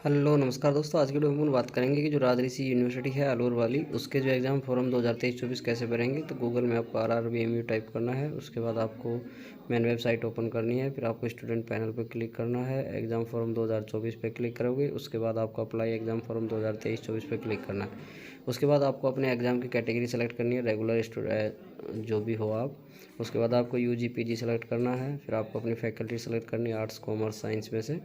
Hello नमस्कार दोस्तों। आज की वीडियो में हम बात करेंगे कि जो राजऋषि यूनिवर्सिटी है अलवर वाली, उसके जो एग्ज़ाम फॉर्म 2023-24 कैसे भरेंगे। तो गूगल में आपको RRBMU टाइप करना है। उसके बाद आपको मेन वेबसाइट ओपन करनी है। फिर आपको स्टूडेंट पैनल पर क्लिक करना है। एग्ज़ाम फॉर्म 2024 पे क्लिक करोगे। उसके बाद आपको अप्लाई एग्ज़ाम फॉर्म 2023-24 पे क्लिक करना है। उसके बाद आपको अपने एग्ज़ाम की कैटेगरी सेलेक्ट करनी है, रेगुलर स्टूडेंट जो भी हो आप। उसके बाद आपको UG PG सेलेक्ट करना है। फिर आपको अपनी फैकल्टी सेलेक्ट करनी है, आर्ट्स कॉमर्स साइंस में से।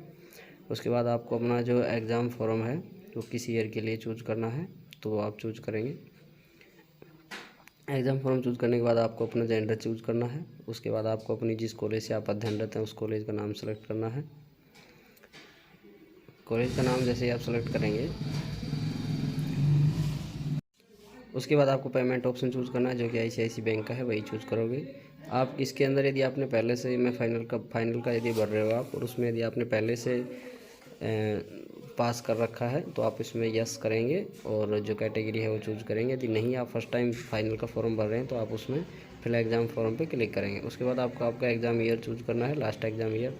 उसके बाद आपको अपना जो एग्ज़ाम फॉर्म है वो किस ईयर के लिए चूज़ करना है, तो वो आप चूज़ करेंगे। एग्ज़ाम फॉर्म चूज़ करने के बाद आपको अपना जेंडर चूज़ करना है। उसके बाद आपको अपनी जिस कॉलेज से आप अध्ययनरत हैं उस कॉलेज का नाम सेलेक्ट करना है। कॉलेज का नाम जैसे ही आप सेलेक्ट करेंगे, उसके बाद आपको पेमेंट ऑप्शन चूज़ करना है, जो कि ICICI बैंक का है, वही चूज़ करोगे आप। इसके अंदर यदि आपने पहले से मैं फाइनल का यदि भर रहे हो आप, और उसमें यदि आपने पहले से पास कर रखा है तो आप इसमें यस करेंगे और जो कैटेगरी है वो चूज़ करेंगे। यदि नहीं, आप फर्स्ट टाइम फाइनल का फॉर्म भर रहे हैं, तो आप उसमें फिल एग्ज़ाम फॉर्म पे क्लिक करेंगे। उसके बाद आपको आपका एग्ज़ाम ईयर चूज़ करना है। लास्ट एग्ज़ाम ईयर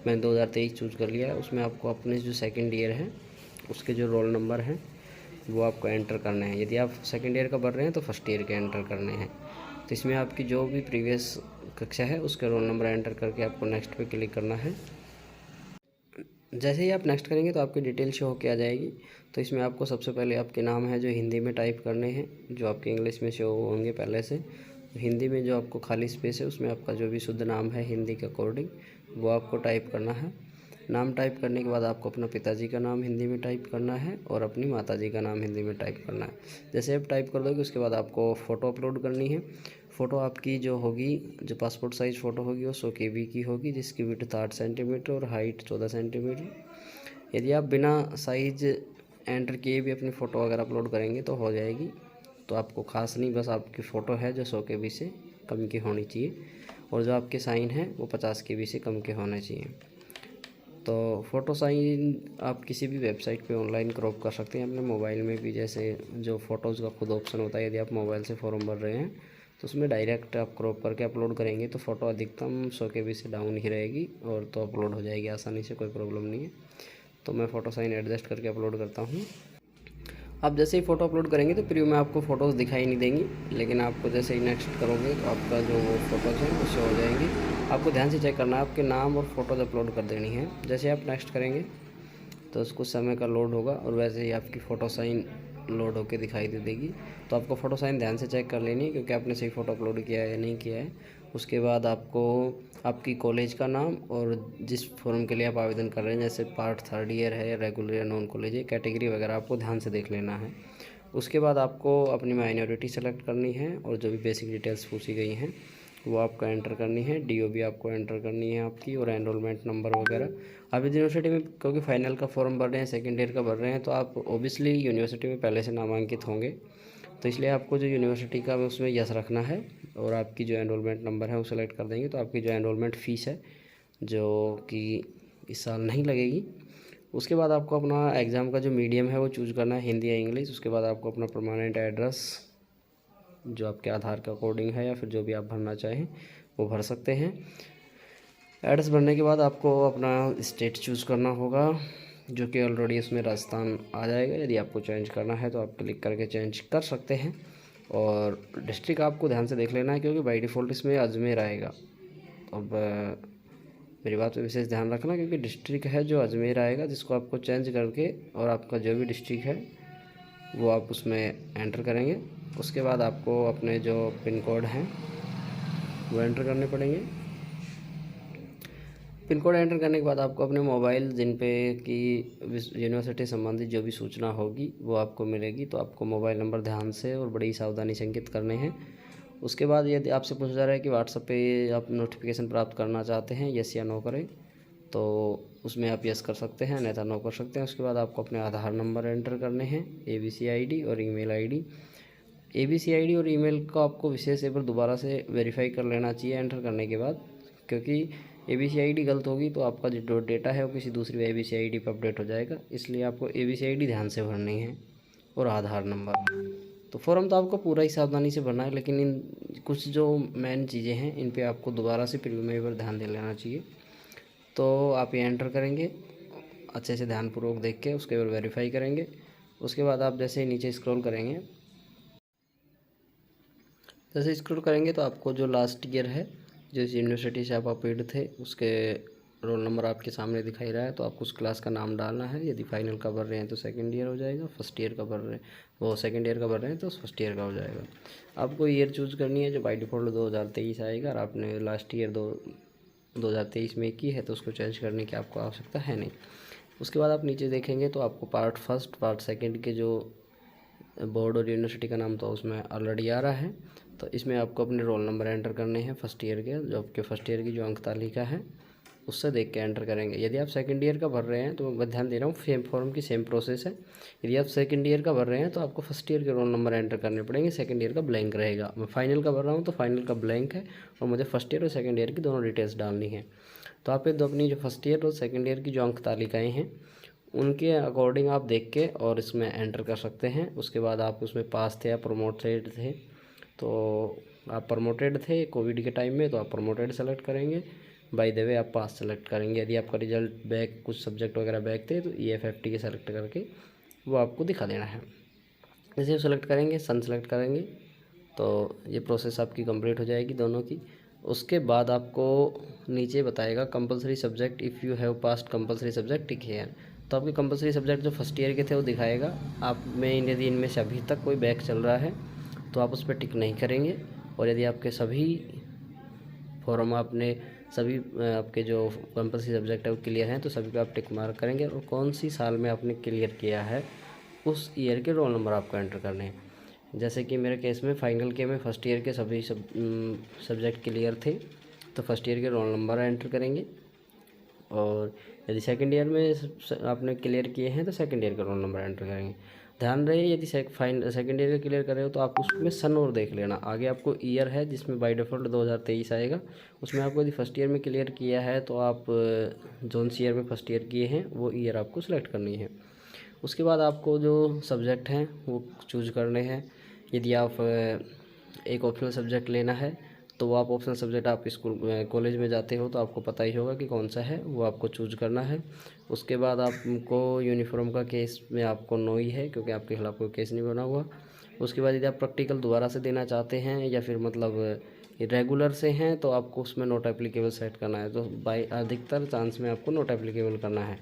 मैंने 2023 चूज़ कर लिया है। उसमें आपको अपने जो सेकेंड ईयर है उसके जो रोल नंबर हैं वो आपको एंटर करने हैं। यदि आप सेकेंड ईयर का भर रहे हैं तो फर्स्ट ईयर के एंटर करने हैं। तो इसमें आपकी जो भी प्रीवियस कक्षा है उसके रोल नंबर एंटर करके आपको नेक्स्ट पे क्लिक करना है। जैसे ही आप नेक्स्ट करेंगे तो आपकी डिटेल शो होकर आ जाएगी। तो इसमें आपको सबसे पहले आपके नाम है जो हिंदी में टाइप करने हैं, जो आपके इंग्लिश में शो होंगे पहले से। हिंदी में जो आपको खाली स्पेस है उसमें आपका जो भी शुद्ध नाम है हिंदी के अकॉर्डिंग वो आपको टाइप करना है। नाम टाइप करने के बाद आपको अपना पिताजी का नाम हिंदी में टाइप करना है और अपनी माताजी का नाम हिंदी में टाइप करना है। जैसे आप टाइप कर दोगे उसके बाद आपको फ़ोटो अपलोड करनी है। फ़ोटो आपकी जो होगी, जो पासपोर्ट साइज़ फ़ोटो होगी वो 100 KB की होगी, जिसकी विड्थ 8 सेंटीमीटर और हाइट 14 सेंटीमीटर। यदि आप बिना साइज़ एंटर किए भी अपनी फ़ोटो अगर अपलोड करेंगे तो हो जाएगी। तो आपको खास नहीं, बस आपकी फ़ोटो है जो 100 KB से कम की होनी चाहिए, और जो आपके साइन हैं वो 50 KB से कम के होने चाहिए। तो फ़ोटो साइन आप किसी भी वेबसाइट पे ऑनलाइन क्रॉप कर सकते हैं अपने मोबाइल में भी। जैसे जो फ़ोटोज़ का खुद ऑप्शन होता है, यदि आप मोबाइल से फॉर्म भर रहे हैं तो उसमें डायरेक्ट आप क्रॉप करके अपलोड करेंगे तो फ़ोटो अधिकतम 100 KB से डाउन ही रहेगी, और तो अपलोड हो जाएगी आसानी से, कोई प्रॉब्लम नहीं है। तो मैं फ़ोटो साइन एडजस्ट करके अपलोड करता हूँ। आप जैसे ही फ़ोटो अपलोड करेंगे तो प्रीव्यू में आपको फ़ोटोज़ दिखाई नहीं देंगी, लेकिन आपको जैसे ही नेक्स्ट करोगे तो आपका जो वो फ़ोटोज़ हैं वो शो हो जाएंगी। आपको ध्यान से चेक करना है, आपके नाम और फ़ोटोज़ अपलोड कर देनी है। जैसे आप नेक्स्ट करेंगे तो कुछ समय का लोड होगा और वैसे ही आपकी फ़ोटो साइन लोड होकर दिखाई दे देगी। तो आपको फ़ोटो साइन ध्यान से चेक कर लेनी है, क्योंकि आपने सही फ़ोटो अपलोड किया है या नहीं किया है। उसके बाद आपको आपकी कॉलेज का नाम और जिस फॉर्म के लिए आप आवेदन कर रहे हैं, जैसे पार्ट थर्ड ईयर है या रेगुलर या नॉन कॉलेज है, कैटेगरी वगैरह आपको ध्यान से देख लेना है। उसके बाद आपको अपनी माइनॉरिटी सेलेक्ट करनी है और जो भी बेसिक डिटेल्स पूछी गई हैं वो आपको एंटर करनी है। DOB आपको एंटर करनी है आपकी, और एनरोलमेंट नंबर वगैरह। आप इस यूनिवर्सिटी में क्योंकि फाइनल का फॉर्म भर रहे हैं, सेकेंड ईयर का भर रहे हैं, तो आप ओबियसली यूनिवर्सिटी में पहले से नामांकित होंगे। तो इसलिए आपको जो यूनिवर्सिटी का उसमें यस रखना है, और आपकी जो एनरोलमेंट नंबर है वो सेलेक्ट कर देंगे। तो आपकी जो एनरोलमेंट फ़ीस है जो कि इस साल नहीं लगेगी। उसके बाद आपको अपना एग्ज़ाम का जो मीडियम है वो चूज़ करना है, हिंदी या इंग्लिश। उसके बाद आपको अपना परमानेंट एड्रेस जो आपके आधार के अकॉर्डिंग है या फिर जो भी आप भरना चाहें वो भर सकते हैं। एड्रेस भरने के बाद आपको अपना स्टेट चूज़ करना होगा, जो कि ऑलरेडी इसमें राजस्थान आ जाएगा। यदि आपको चेंज करना है तो आप क्लिक करके चेंज कर सकते हैं। और डिस्ट्रिक्ट आपको ध्यान से देख लेना है, क्योंकि बाई डिफ़ॉल्ट इसमें अजमेर आएगा। अब मेरी बात पे विशेष ध्यान रखना, क्योंकि डिस्ट्रिक्ट है जो अजमेर आएगा, जिसको आपको चेंज करके और आपका जो भी डिस्ट्रिक्ट है वो आप उसमें एंटर करेंगे। उसके बाद आपको अपने जो पिन कोड हैं वो एंटर करने पड़ेंगे। पिन कोड एंटर करने के बाद आपको अपने मोबाइल जिन पे कि यूनिवर्सिटी संबंधित जो भी सूचना होगी वो आपको मिलेगी, तो आपको मोबाइल नंबर ध्यान से और बड़ी सावधानी से अंकित करने हैं। उसके बाद यदि आपसे पूछा जा रहा है कि व्हाट्सएप पे आप नोटिफिकेशन प्राप्त करना चाहते हैं, यस या नो करें, तो उसमें आप यस कर सकते हैं, अन्यथा नो कर सकते हैं। उसके बाद आपको अपने आधार नंबर एंटर करने हैं, ABC ID और ईमेल ID। ABC ID और ईमेल को आपको विशेष एक बार दोबारा से वेरीफाई कर लेना चाहिए एंटर करने के बाद, क्योंकि ABC ID गलत होगी तो आपका जो डेटा है वो किसी दूसरी ABC ID पर अपडेट हो जाएगा। इसलिए आपको ABC ID ध्यान से भरनी है, और आधार नंबर। तो फॉर्म तो आपको पूरा ही सावधानी से भरना है, लेकिन इन कुछ जो मेन चीज़ें हैं इन पे आपको दोबारा से प्रीव्यू में एक बार ध्यान दे लेना चाहिए। तो आप ये एंटर करेंगे। अच्छे से ध्यानपूर्वक देख के उसके बाद वेरीफाई करेंगे। उसके बाद आप जैसे ही नीचे स्क्रॉल करेंगे, जैसे स्क्रॉल करेंगे तो आपको जो लास्ट ईयर है, जिस यूनिवर्सिटी से आप अपीड थे, उसके रोल नंबर आपके सामने दिखाई रहा है। तो आपको उस क्लास का नाम डालना है। यदि फाइनल का भर रहे हैं तो सेकंड ईयर हो जाएगा, फर्स्ट ईयर का भर रहे हैं वो सेकंड ईयर का भर रहे हैं तो फर्स्ट ईयर का हो जाएगा। आपको ईयर चूज़ करनी है जो बाय डिफ़ॉल्ट 2023 आएगा, और आपने लास्ट ईयर 2023 में की है तो उसको चेंज करने की आपको आवश्यकता है नहीं। उसके बाद आप नीचे देखेंगे तो आपको पार्ट फर्स्ट पार्ट सेकंड के जो बोर्ड और यूनिवर्सिटी का नाम तो उसमें ऑलरेडी आ रहा है। तो इसमें आपको अपने रोल नंबर एंटर करने हैं फर्स्ट ईयर के, जो आपके फर्स्ट ईयर की जो अंक तालिका है उससे देख के एंटर करेंगे। यदि आप सेकंड ईयर का भर रहे हैं तो मैं ध्यान दे रहा हूँ सेम फॉर्म की सेम प्रोसेस है। यदि आप सेकंड ईयर का भर रहे हैं तो आपको फर्स्ट ईयर के रोल नंबर एंटर करने पड़ेंगे, सेकंड ईयर का ब्लैंक रहेगा। मैं फाइनल का भर रहा हूँ तो फाइनल का ब्लैंक है और मुझे फर्स्ट ईयर और सेकंड ईयर की दोनों डिटेल्स डालनी है। तो आप अपनी जो फर्स्ट ईयर और सेकंड ईयर की जो अंक तालिकाएँ हैं उनके अकॉर्डिंग आप देख के और इसमें एंटर कर सकते हैं। उसके बाद आप उसमें पास थे या प्रमोटेड थे, तो आप प्रमोटेड थे कोविड के टाइम में तो आप प्रमोटेड सेलेक्ट करेंगे, बाय द वे आप पास सेलेक्ट करेंगे। यदि आपका रिजल्ट बैक कुछ सब्जेक्ट वगैरह बैक थे तो EFFT के सेलेक्ट करके वो आपको दिखा देना है। जैसे सेलेक्ट करेंगे, सन सेलेक्ट करेंगे तो ये प्रोसेस आपकी कंप्लीट हो जाएगी दोनों की। उसके बाद आपको नीचे बताएगा compulsory subject if you have past compulsory subject tick here. तो आपके कंपलसरी सब्जेक्ट जो फर्स्ट ईयर के थे वो दिखाएगा। आप में यदि इनमें से अभी तक कोई बैक चल रहा है तो आप उस पर टिक नहीं करेंगे, और यदि आपके सभी फॉर्म आपने सभी आपके जो कंपलसरी सब्जेक्ट है वो क्लियर हैं तो सभी पे आप टिक मार्क करेंगे, और कौन सी साल में आपने क्लियर किया है उस ईयर के रोल नंबर आपको एंटर करने हैं। जैसे कि मेरे केस में फाइनल के में फर्स्ट ईयर के सभी सब्जेक्ट क्लियर थे तो फर्स्ट ईयर के रोल नंबर एंटर करेंगे, और यदि सेकंड ईयर में आपने क्लियर किए हैं तो सेकंड ईयर का रोल नंबर एंटर करेंगे। ध्यान रहे यदि सेकंड ईयर का क्लियर कर रहे हो तो आप उसमें सन और देख लेना। आगे आपको ईयर है जिसमें बाय डिफ़ॉल्ट 2023 आएगा, उसमें आपको यदि फर्स्ट ईयर में क्लियर किया है तो आप जोन सी ईयर में फर्स्ट ईयर किए हैं वो ईयर आपको सेलेक्ट करनी है। उसके बाद आपको जो सब्जेक्ट हैं वो चूज़ करने हैं। यदि आप एक ऑप्शनल सब्जेक्ट लेना है तो वो आप ऑप्शनल सब्जेक्ट आप स्कूल कॉलेज में जाते हो तो आपको पता ही होगा कि कौन सा है, वो आपको चूज़ करना है। उसके बाद आपको यूनिफॉर्म का केस में आपको नो ही है क्योंकि आपके खिलाफ कोई केस नहीं बना हुआ। उसके बाद यदि आप प्रैक्टिकल दोबारा से देना चाहते हैं या फिर मतलब रेगुलर से हैं तो आपको उसमें नॉट एप्लीकेबल सेट करना है। तो बाई अधिकतर चांस में आपको नॉट एप्लीकेबल करना है।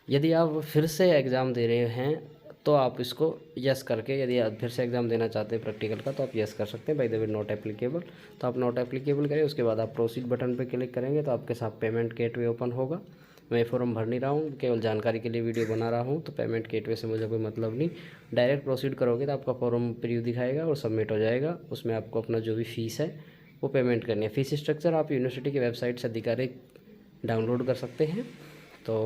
यदि आप फिर से एग्ज़ाम दे रहे हैं तो आप इसको यस करके, यदि आप फिर से एग्ज़ाम देना चाहते हैं प्रैक्टिकल का तो आप यस कर सकते हैं, by the way not applicable. तो आप नॉट एप्लीकेबल करें, उसके बाद आप प्रोसीड बटन पर क्लिक करेंगे तो आपके साथ पेमेंट गेटवे ओपन होगा। मैं फॉर्म भर नहीं रहा हूँ, केवल जानकारी के लिए वीडियो बना रहा हूँ, तो पेमेंट गेटवे से मुझे कोई मतलब नहीं। डायरेक्ट प्रोसीड करोगे तो आपका फॉर्म प्रीव्यू दिखाएगा और सबमिट हो जाएगा। उसमें आपको अपना जो भी फ़ीस है वो पेमेंट करनी है। फ़ीस स्ट्रक्चर आप यूनिवर्सिटी की वेबसाइट से अधिकारिक डाउनलोड कर सकते हैं। तो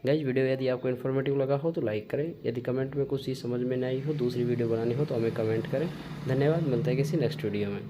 गाइस वीडियो यदि आपको इन्फॉर्मेटिव लगा हो तो लाइक करें। यदि कमेंट में कुछ चीज़ समझ में नहीं आई हो, दूसरी वीडियो बनानी हो तो हमें कमेंट करें। धन्यवाद, मिलते हैं किसी नेक्स्ट वीडियो में।